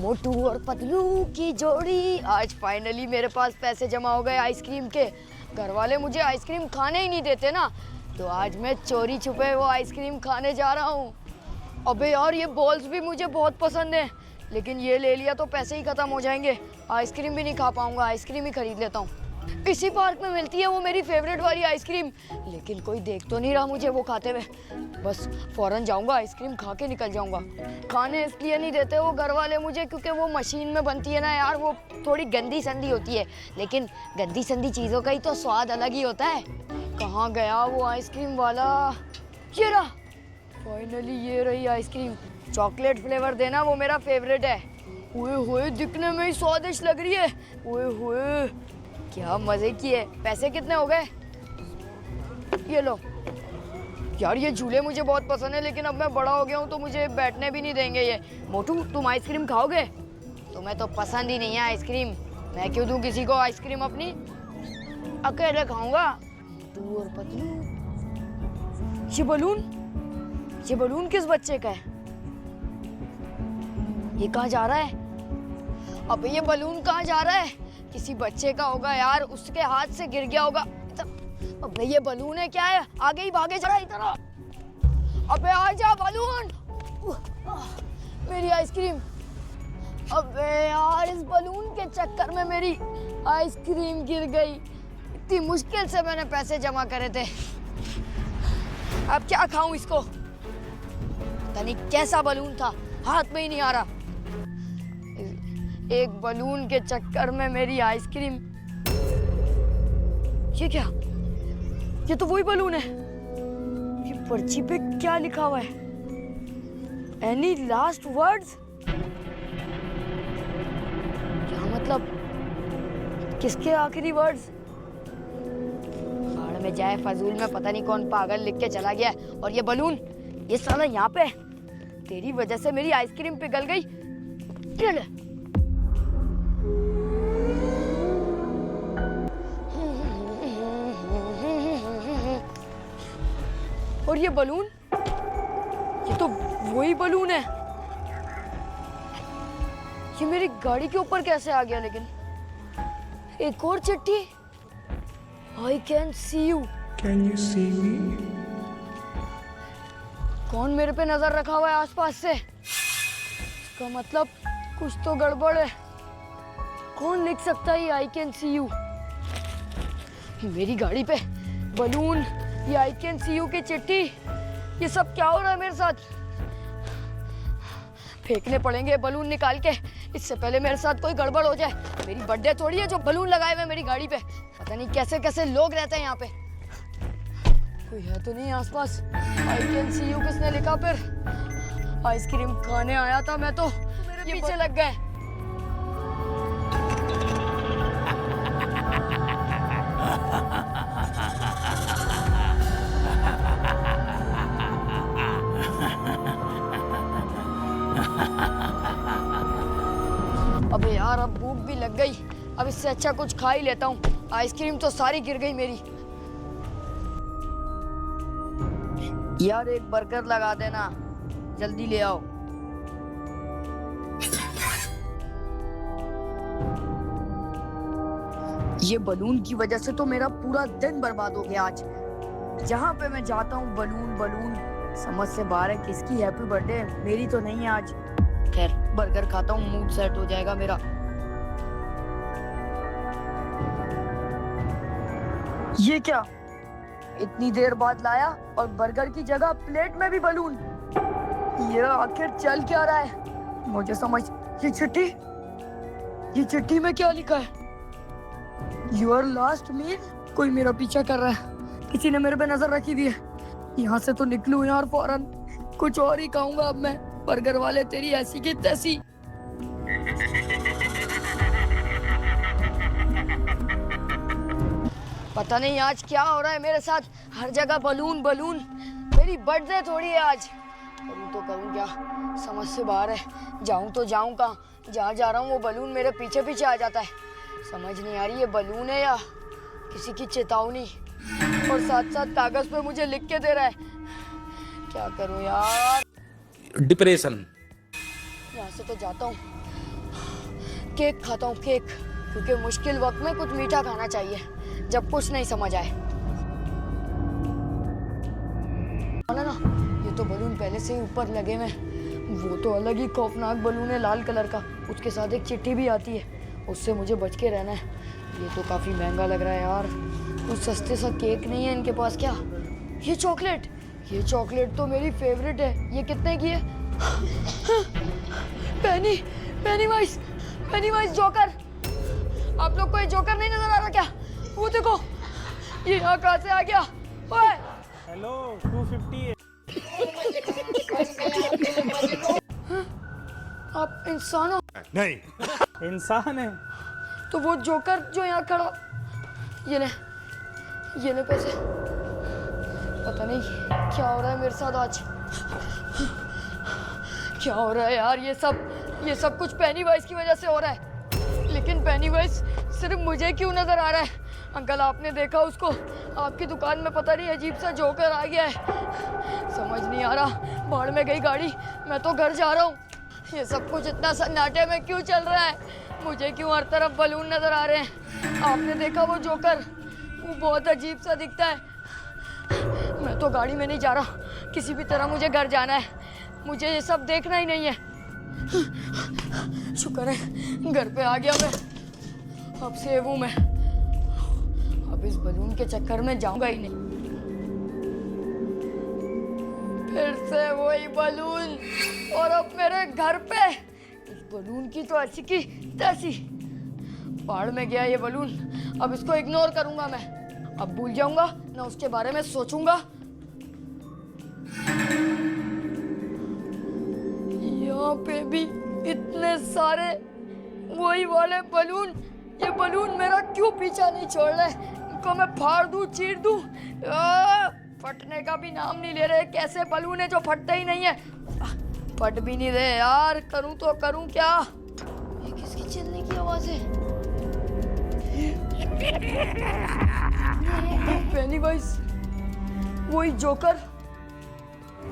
मोटू और पतलू की जोड़ी। आज फाइनली मेरे पास पैसे जमा हो गए आइसक्रीम के। घर वाले मुझे आइसक्रीम खाने ही नहीं देते ना, तो आज मैं चोरी छुपे वो आइसक्रीम खाने जा रहा हूँ। अबे यार, ये बॉल्स भी मुझे बहुत पसंद है, लेकिन ये ले लिया तो पैसे ही खत्म हो जाएंगे। आइसक्रीम भी नहीं खा पाऊंगा, आइसक्रीम ही खरीद लेता हूँ। इसी पार्क में मिलती है वो मेरी फेवरेट वाली आइसक्रीम, लेकिन कोई देख तो नहीं रहा मुझे वो खाते हुए। बस फौरन जाऊंगा, आइसक्रीम खा के निकल जाऊंगा। खाने इसलिए नहीं देते वो घर वाले मुझे क्योंकि वो मशीन में बनती है ना यार, वो थोड़ी गंदी संदी होती है, लेकिन गंदी संदी चीज़ों का ही तो स्वाद अलग ही होता है। कहाँ गया वो आइसक्रीम वाला? ये रहा, फाइनली ये रही आइसक्रीम। चॉकलेट फ्लेवर देना, वो मेरा फेवरेट है। ओए होए, दिखने में ही स्वादिष्ट लग रही है। ओए होए, क्या मजे की है। पैसे कितने हो गए? ये लो। यार ये झूले मुझे बहुत पसंद है, लेकिन अब मैं बड़ा हो गया हूँ तो मुझे बैठने भी नहीं देंगे ये। मोटू, तुम आइसक्रीम खाओगे? तुम्हें तो पसंद ही नहीं है आइसक्रीम, मैं क्यों दूँ किसी को आइसक्रीम अपनी? अकेले खाऊंगा। मोटू और पतलू। ये बलून किस बच्चे का है? ये कहाँ जा रहा है? अबे ये बलून कहाँ जा रहा है? किसी बच्चे का होगा यार, उसके हाथ से गिर गया होगा। अबे ये बलून है क्या है? आगे ही भागे जा रहा है इधर। अबे आजा बलून। मेरी आइसक्रीम। अबे यार, इस बलून के चक्कर में मेरी आइसक्रीम गिर गई। इतनी मुश्किल से मैंने पैसे जमा करे थे, अब क्या खाऊं इसको? पता नहीं कैसा बलून था, हाथ में ही नहीं आ रहा। एक बलून के चक्कर में मेरी आइसक्रीम। ये क्या? ये तो वही बलून है। ये पर्ची पे क्या लिखा हुआ है? Any last words? क्या मतलब? किसके आखिरी वर्ड्स? भाड़ में जाए फजूल में, पता नहीं कौन पागल लिख के चला गया। और ये बलून, ये साला यहाँ पे। तेरी वजह से मेरी आइसक्रीम पिघल गई। और ये बलून, ये तो वही बलून है। ये मेरी गाड़ी के ऊपर कैसे आ गया? लेकिन एक और चिट्ठी। I can see you. Can you see me? कौन मेरे पे नजर रखा हुआ है आसपास से? इसका मतलब कुछ तो गड़बड़ है। कौन लिख सकता है I can see you? मेरी गाड़ी पे बलून, ये I can see you की चिट्ठी, ये सब क्या हो रहा है मेरे साथ? फेंकने पड़ेंगे बलून निकाल के, इससे पहले मेरे साथ कोई गड़बड़ हो जाए। मेरी बर्थडे थोड़ी है जो बलून लगाए हुए मेरी गाड़ी पे। पता नहीं कैसे कैसे लोग रहते हैं यहाँ पे। कोई है तो नहीं आसपास? I can see you किसने लिखा? फिर आइसक्रीम खाने आया था मैं, तो मेरे पीछे लग गए। अबे यार, अब भूख भी लग गई। अब इससे अच्छा कुछ खा ही लेता हूँ। आइसक्रीम तो सारी गिर गई मेरी। यार एक बर्गर लगा देना, जल्दी ले आओ। ये बलून की वजह से तो मेरा पूरा दिन बर्बाद हो गया आज। जहाँ पे मैं जाता हूँ बलून बलून, समझ से बाहर है किसकी हैप्पी बर्थडे, मेरी तो नहीं है आज। खैर बर्गर खाता हूँ, मूड सेट हो जाएगा मेरा। ये क्या? इतनी देर बाद लाया और बर्गर की जगह प्लेट में भी बलून। ये आखिर चल क्या रहा है मुझे समझ। ये चिट्ठी में क्या लिखा है? Your last meal. कोई मेरा पीछा कर रहा है, किसी ने मेरे पे नजर रखी हुई है। यहाँ से तो निकलूं यार फौरन, कुछ और ही खाऊंगा अब मैं। बर्गर वाले तेरी ऐसी की तैसी। पता नहीं आज क्या हो रहा है मेरे साथ, हर जगह बलून बलून। मेरी बर्थडे थोड़ी है आज। करूँ तो करूँ क्या, समझ से बाहर है। जाऊँ तो जाऊँ कहाँ? जहाँ जा रहा हूँ वो बलून मेरे पीछे पीछे आ जाता है। समझ नहीं आ रही ये बलून है या किसी की चेतावनी, और साथ साथ कागज पे मुझे लिख के दे रहा है। क्या करूँ यार? डिप्रेशन। यहाँ से तो जाता हूँ, केक खाता हूँ, केक, क्योंकि मुश्किल वक्त में कुछ मीठा खाना चाहिए जब कुछ नहीं समझ आए। ना, ये तो बलून पहले से ही ऊपर लगे हुए हैं। वो तो अलग ही खौफनाक बलून है, लाल कलर का। उसके साथ एक चिट्ठी भी आती है, उससे मुझे बच के रहना है। ये तो काफ़ी महंगा लग रहा है यार। कुछ सस्ते सा केक नहीं है इनके पास क्या? ये चॉकलेट तो मेरी फेवरेट है। ये कितने की है? Penny-wise joker. आप लोग को ये जोकर नहीं नजर आ रहा क्या? वो देखो, ये यहाँ कहाँ से आ गया? ओए! हेलो 250 आप इंसान हो? नहीं। इंसान है। तो वो जोकर जो यहाँ खड़ा, ये ले पैसे। पता नहीं क्या हो रहा है मेरे साथ आज। क्या हो रहा है यार? ये सब कुछ पेनीवाइज की वजह से हो रहा है। लेकिन पेनीवाइज सिर्फ मुझे क्यों नजर आ रहा है? अंकल, आपने देखा उसको? आपकी दुकान में पता नहीं अजीब सा जोकर आ गया है। समझ नहीं आ रहा, भाड़ में गई गाड़ी। मैं तो घर जा रहा हूँ। ये सब कुछ इतना सन्नाटे में क्यों चल रहा है? मुझे क्यों हर तरफ बलून नजर आ रहे हैं? आपने देखा वो जोकर? वो बहुत अजीब सा दिखता है। मैं तो गाड़ी में नहीं जा रहा, किसी भी तरह मुझे घर जाना है। मुझे ये सब देखना ही नहीं है। शुक्र है घर पे आ गया मैं। अब सेव हूँ मैं। अब इस बलून के चक्कर में जाऊंगा ही नहीं। फिर से वही बलून, और अब मेरे घर पे। इस बलून की तो ऐसी की तैसी। पहाड़ में गया ये बलून, अब इसको इग्नोर करूंगा मैं। अब भूल जाऊंगा ना, उसके बारे में सोचूंगा। यहाँ पे भी इतने सारे वही वाले बलून। ये बलून मेरा क्यों पीछा नहीं छोड़ रहे? इनको मैं फाड़ दूं, चीर दूं, फटने का भी नाम नहीं ले रहे। कैसे बलून है जो फटते ही नहीं है? फट भी नहीं रहे यार। करूं तो करूं क्या? ये किसकी चलने की आवाज है? पेनीवाइज, वही जोकर।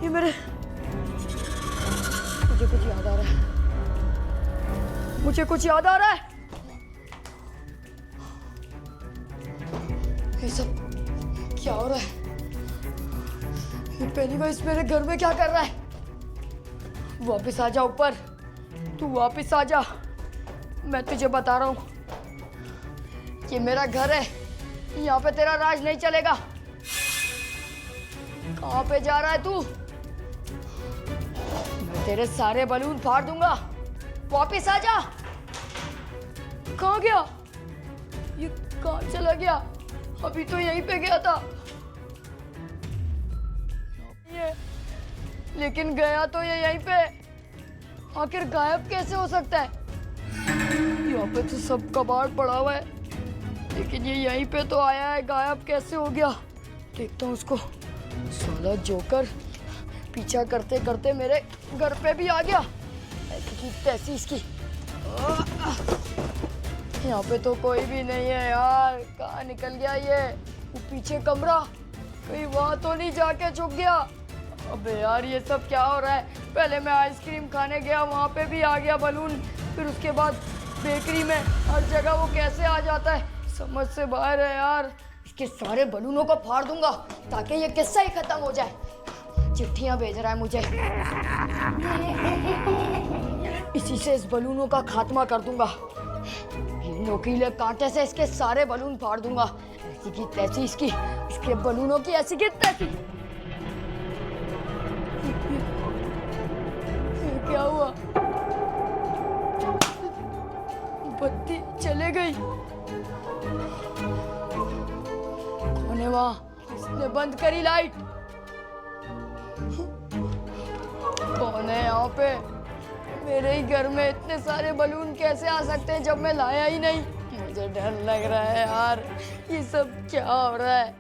ये मुझे कुछ याद आ रहा है। मुझे कुछ याद आ रहा है। ये सब क्या हो रहा है? ये पेनीवाइज मेरे घर में क्या कर रहा है? वापस आ जा ऊपर, तू वापस आ जा। मैं तुझे बता रहा हूँ, ये मेरा घर है, यहाँ पे तेरा राज नहीं चलेगा। कहाँ पे जा रहा है तू? मैं तेरे सारे बलून फाड़ दूंगा। वापस आ जा। कहाँ गया ये? कहाँ चला गया? अभी तो यहीं पे गया था ये, लेकिन गया तो ये यहीं पे। आखिर गायब कैसे हो सकता है? यहाँ पे तो सब कबाड़ पड़ा हुआ है, लेकिन ये यहीं पे तो आया है। गायब कैसे हो गया? देखता हूँ उसको। साला जोकर पीछा करते करते मेरे घर पे भी आ गया। ऐसी की तैसी इसकी। यहाँ पे तो कोई भी नहीं है यार। कहाँ निकल गया ये? वो पीछे कमरा, कहीं वहाँ तो नहीं जाके छुप गया? अबे यार, ये सब क्या हो रहा है? पहले मैं आइसक्रीम खाने गया, वहाँ पे भी आ गया बलून। फिर उसके बाद बेकरी में, हर जगह वो कैसे आ जाता है? समझ से बाहर है यार। इसके सारे बलूनों को फाड़ दूंगा ताकि ये किस्सा ही खत्म हो जाए। चिट्ठियां भेज रहा है मुझे। इसी से इस बलूनों का खात्मा कर दूंगा। ये नोकीले कांटे से इसके सारे बलून फाड़ दूंगा। ऐसी की तैसी इसकी, इसके बलूनों की ऐसी की तैसी। ये क्या हुआ? बत्ती चले गई। कौन है वहाँ? इसने बंद करी लाइट। कौन है यहाँ पे? मेरे ही घर में इतने सारे बलून कैसे आ सकते हैं जब मैं लाया ही नहीं? मुझे डर लग रहा है यार। ये सब क्या हो रहा है?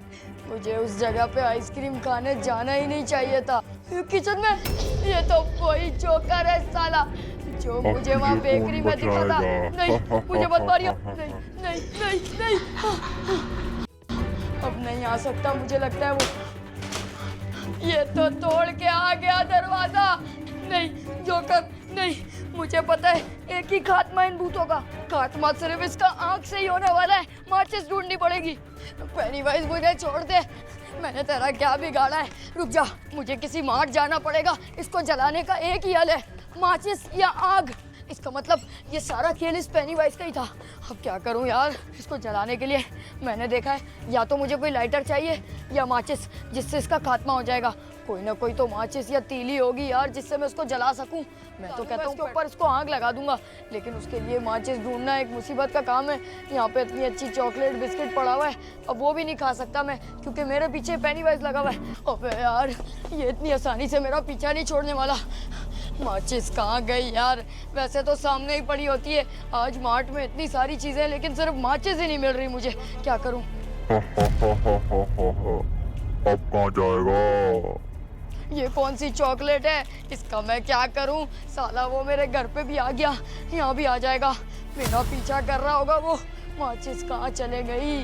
मुझे उस जगह पे आइसक्रीम खाने जाना ही नहीं चाहिए था। किचन में ये तो वही जोकर है साला, जो मुझे वहाँ बेकरी में दिखा था। नहीं, मुझे मत मारियो। नहीं नहीं नहीं नहीं, अब नहीं आ सकता। मुझे लगता है वो ये तो तोड़ के आ गया दरवाजा। नहीं जोकर, नहीं, मुझे पता है एक ही खात्मा इन भूतों का। खात्मा सिर्फ इसका आंख से ही होने वाला है। माचिस ढूंढनी पड़ेगी। पेनीवाइज मुझे छोड़ दे, मैंने तेरा क्या बिगाड़ा है? रुक जा, मुझे किसी मार्ट जाना पड़ेगा। इसको जलाने का एक ही हल है, माचिस या आग। इसका मतलब ये सारा खेल इस पेनीवाइज का ही था। अब क्या करूं यार? इसको जलाने के लिए मैंने देखा है या तो मुझे कोई लाइटर चाहिए या माचिस, जिससे इसका खात्मा हो जाएगा। कोई ना कोई तो माचिस या तीली होगी यार, जिससे मैं उसको जला सकूं। मैं तो कहता हूँ ऊपर इसको आग लगा दूंगा, लेकिन उसके लिए माचिस ढूंढना एक मुसीबत का काम है। यहाँ पे इतनी अच्छी चॉकलेट बिस्किट पड़ा हुआ है, अब वो भी नहीं खा सकता मैं, क्योंकि मेरे पीछे पेनीवाइज लगा हुआ है। अबे यार, ये इतनी आसानी से मेरा पीछा नहीं छोड़ने वाला। माचिस कहाँ गई यार? वैसे तो सामने ही पड़ी होती है। आज मार्ट में इतनी सारी चीजें, लेकिन सिर्फ माचिस ही नहीं मिल रही मुझे। क्या करूं? अब कहाँ जाएगा? ये कौन सी चॉकलेट है? इसका मैं क्या करूं? साला वो मेरे घर पे भी आ गया, यहाँ भी आ जाएगा। मेरा पीछा कर रहा होगा वो। माचिस कहाँ चले गई?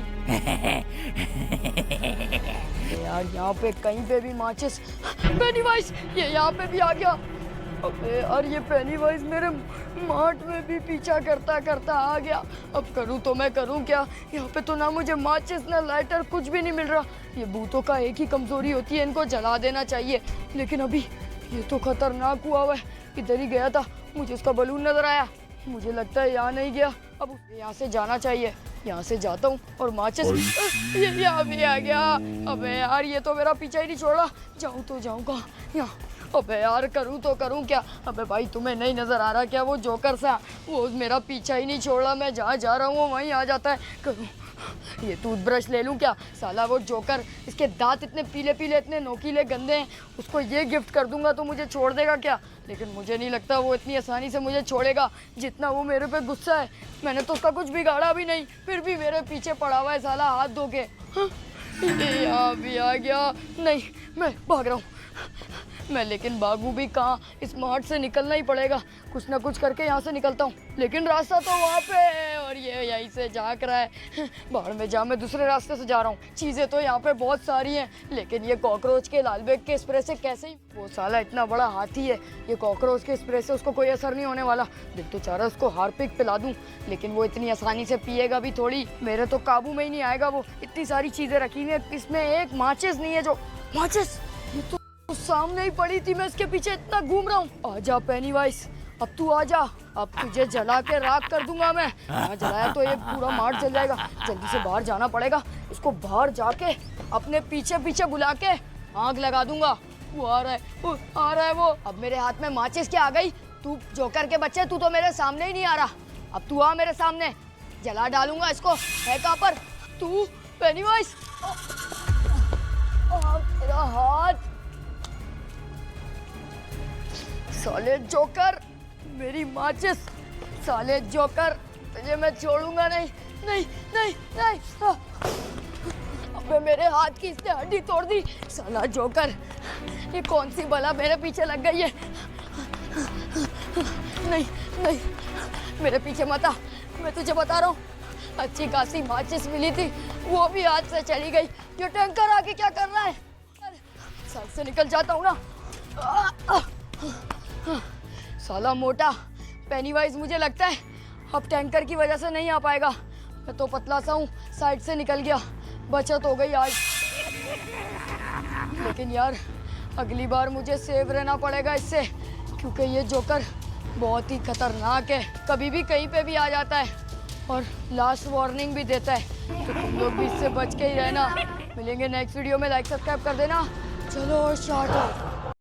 यार यहाँ पे कहीं पे भी माचिस। पेनीवाइज ये यहाँ पे भी आ गया। अबे यार, ये पेनीवाइज मेरे मार्ट में भी पीछा करता करता आ गया। अब करूँ तो मैं करूँ क्या? यहाँ पे तो ना मुझे माचिस ना लाइटर, कुछ भी नहीं मिल रहा। ये भूतों का एक ही कमजोरी होती है, इनको जला देना चाहिए। लेकिन अभी ये तो खतरनाक हुआ है। इधर ही गया था, मुझे उसका बलून नजर आया। मुझे लगता है यहाँ नहीं गया। अब यहाँ से जाना चाहिए। यहाँ से जाता हूँ और माचिस ये यहाँ भी आ गया। अबे यार, ये तो मेरा पीछा ही नहीं छोड़ा। जाऊँ तो जाऊँ कहाँ? यहाँ। अबे यार, करूँ तो करूँ क्या? अबे भाई, तुम्हें नहीं नज़र आ रहा क्या वो जोकर सा? वो मेरा पीछा ही नहीं छोड़ रहा। मैं जहाँ जा रहा हूँ वहीं आ जाता है। करूँ ये टूथब्रश ले लूँ क्या? साला वो जोकर, इसके दांत इतने पीले पीले, इतने नोकीले गंदे हैं। उसको ये गिफ्ट कर दूंगा तो मुझे छोड़ देगा क्या? लेकिन मुझे नहीं लगता वो इतनी आसानी से मुझे छोड़ेगा, जितना वो मेरे पे गुस्सा है। मैंने तो उसका कुछ बिगाड़ा भी नहीं, फिर भी मेरे पीछे पड़ा हुआ है साला हाथ धो के। ये यहाँ भी आ गया। नहीं, मैं भाग रहा हूँ मैं, लेकिन भागू भी कहाँ? इस मार्ट से निकलना ही पड़ेगा। कुछ ना कुछ करके यहाँ से निकलता हूँ, लेकिन रास्ता तो वहाँ पे है और ये यहीं से झाँक रहा है। बाहर में जा, मैं दूसरे रास्ते से जा रहा हूँ। चीज़ें तो यहाँ पे बहुत सारी हैं, लेकिन ये कॉकरोच के लालबेग के स्प्रे से कैसे ही? वो साला इतना बड़ा हाथी है, ये कॉकरोच के स्प्रे से उसको कोई असर नहीं होने वाला। दिल तो चाह रहा है उसको हार्पिक पिला दूँ, लेकिन वो इतनी आसानी से पिएगा भी थोड़ी। मेरे तो काबू में ही नहीं आएगा वो। इतनी सारी चीज़ें रखी हुई हैं, इसमें एक माचिस नहीं है। जो माचिस, ये तो सामने ही पड़ी थी, मैं इसके पीछे इतना घूम रहा हूँ। आजा पेनीवाइज, अब तू आजा। अब तुझे जला के राख कर दूंगा मैं। यहाँ जलाया तो ये पूरा मार्ट जल जाएगा। जल्दी से बाहर जाना पड़ेगा। इसको बाहर जाके अपने पीछे पीछे बुला के आग लगा दूंगा। वो आ रहा है, वो आ रहा है वो। अब मेरे हाथ में माचिस क्या आ गई? तू जोकर के बच्चे, तू तो मेरे सामने ही नहीं आ रहा। अब तू आ मेरे सामने, जला डालूंगा इसको। है कहाँ पर तू पेनीवाइज? मेरा हाथ। साले जोकर, मेरी माचिस। साले जोकर, तुझे मैं छोड़ूंगा नहीं। नहीं नहीं नहीं। अबे मेरे हाथ की इसने हड्डी तोड़ दी। साला जोकर, ये कौन सी बला मेरे पीछे लग गई है? नहीं नहीं, मेरे पीछे मत आ, मैं तुझे बता रहा हूँ। अच्छी खासी माचिस मिली थी, वो भी हाथ से चली गई। ये टैंकर आके क्या कर रहा है? साइड से निकल जाता हूँ ना। साला मोटा पेनीवाइज, मुझे लगता है अब टैंकर की वजह से नहीं आ पाएगा। मैं तो पतला सा हूँ, साइड से निकल गया, बचत हो गई आज। लेकिन यार, अगली बार मुझे सेव रहना पड़ेगा इससे, क्योंकि ये जोकर बहुत ही खतरनाक है। कभी भी कहीं पे भी आ जाता है और लास्ट वार्निंग भी देता है। तो तुम लोग भी इससे बच के ही रहना। मिलेंगे नेक्स्ट वीडियो में। लाइक सब्सक्राइब कर देना। चलो शार्ट आउट।